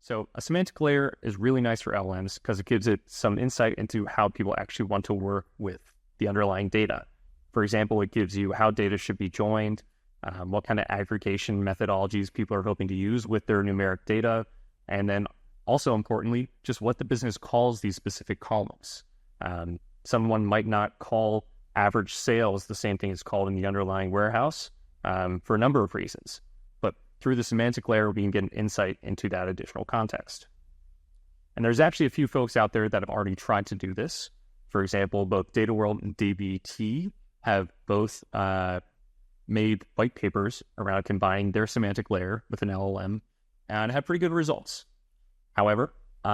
So a semantic layer is really nice for LLMs because it gives it some insight into how people actually want to work with the underlying data. For example, it gives you how data should be joined, what kind of aggregation methodologies people are hoping to use with their numeric data, and then also importantly, just what the business calls these specific columns. Someone might not call average sales the same thing as called in the underlying warehouse for a number of reasons. But through the semantic layer, we can get an insight into that additional context. And there's actually a few folks out there that have already tried to do this. For example, both DataWorld and DBT have both made white papers around combining their semantic layer with an LLM and have pretty good results. However,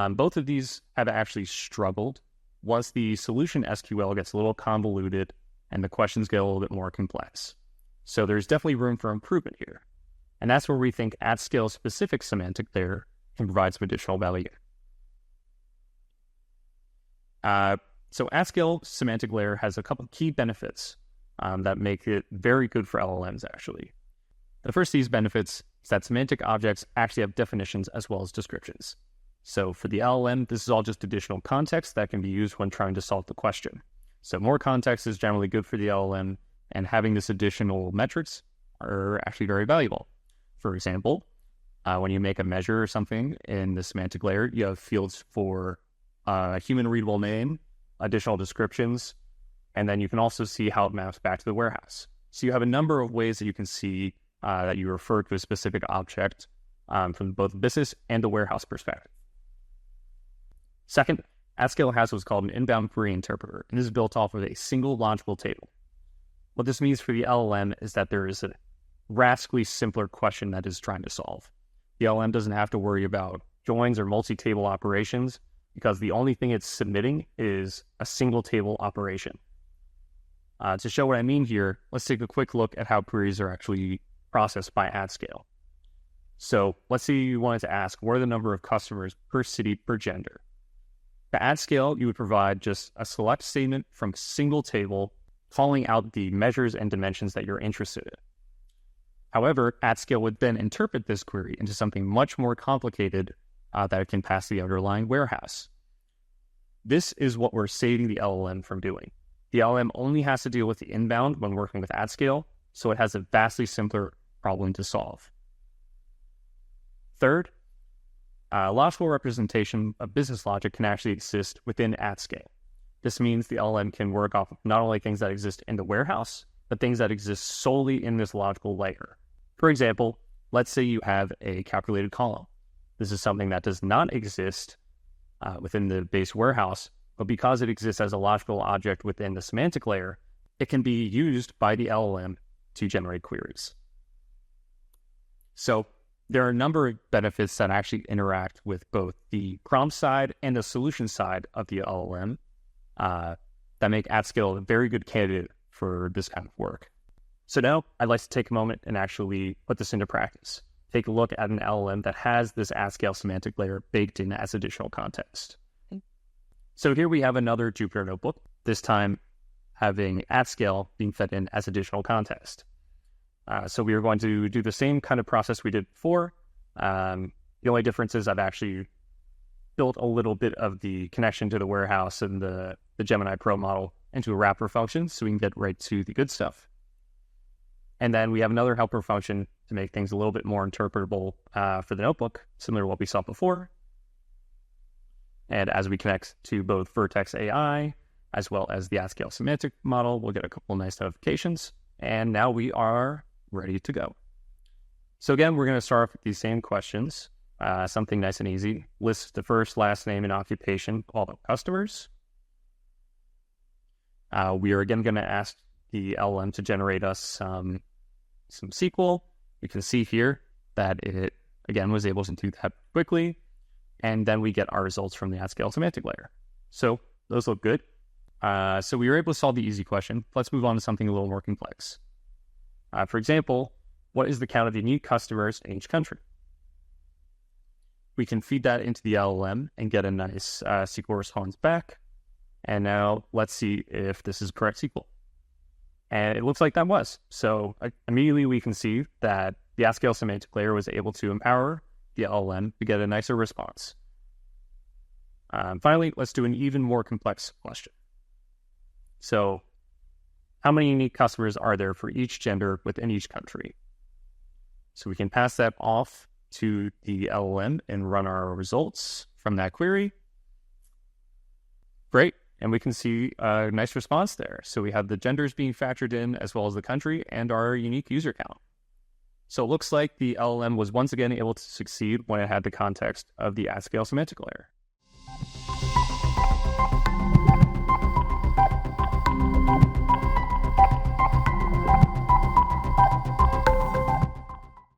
both of these have actually struggled once the solution SQL gets a little convoluted and the questions get a little bit more complex. So there's definitely room for improvement here. And that's where we think AtScale specific semantic layer can provide some additional value. So AtScale semantic layer has a couple of key benefits that make it very good for LLMs, actually. The first of these benefits is that semantic objects actually have definitions as well as descriptions. So for the LLM, this is all just additional context that can be used when trying to solve the question. So more context is generally good for the LLM, and having this additional metrics are actually very valuable. For example, when you make a measure or something in the semantic layer, you have fields for a human-readable name, additional descriptions, and then you can also see how it maps back to the warehouse. So you have a number of ways that you can see that you refer to a specific object from both the business and the warehouse perspective. Second, AtScale has what's called an inbound query interpreter, and this is built off of a single logical table. What this means for the LLM is that there is a radically simpler question that is trying to solve. The LLM doesn't have to worry about joins or multi-table operations because the only thing it's submitting is a single table operation. To show what I mean here, let's take a quick look at how queries are actually processed by AtScale. So let's say you wanted to ask, what are the number of customers per city per gender? To AtScale, you would provide just a select statement from a single table calling out the measures and dimensions that you're interested in. However, AtScale would then interpret this query into something much more complicated that it can pass the underlying warehouse. This is what we're saving the LLM from doing. The LLM only has to deal with the inbound when working with AtScale, so it has a vastly simpler problem to solve. Third, logical representation of business logic can actually exist within AtScale. This means the LLM can work off of not only things that exist in the warehouse, but things that exist solely in this logical layer. For example, let's say you have a calculated column. This is something that does not exist within the base warehouse, but because it exists as a logical object within the semantic layer, it can be used by the LLM to generate queries. So there are a number of benefits that actually interact with both the prompt side and the solution side of the LLM that make AtScale a very good candidate for this kind of work. So now I'd like to take a moment and actually put this into practice. Take a look at an LLM that has this AtScale semantic layer baked in as additional context. So here we have another Jupyter notebook, this time having AtScale being fed in as additional context. So we are going to do the same kind of process we did before. The only difference is I've actually built a little bit of the connection to the warehouse and the Gemini Pro model into a wrapper function so we can get right to the good stuff. And then we have another helper function to make things a little bit more interpretable for the notebook, similar to what we saw before. And as we connect to both Vertex AI as well as the AtScale semantic model, we'll get a couple nice notifications. And now we are ready to go. So again, we're going to start off with these same questions, something nice and easy. List the first, last name, and occupation of all the customers. We are again going to ask the LLM to generate us some SQL. You can see here that it, again, was able to do that quickly. And then we get our results from the AtScale semantic layer. So those look good. So we were able to solve the easy question. Let's move on to something a little more complex. For example, what is the count of unique customers in each country? We can feed that into the LLM and get a nice SQL response back. And now let's see if this is correct SQL. And it looks like that was. So immediately we can see that the AtScale semantic layer was able to empower the LLM, we get a nicer response. Finally, let's do an even more complex question. So, how many unique customers are there for each gender within each country? So we can pass that off to the LLM and run our results from that query. Great. And we can see a nice response there. So we have the genders being factored in as well as the country and our unique user count. So it looks like the LLM was once again able to succeed when it had the context of the AtScale semantic layer.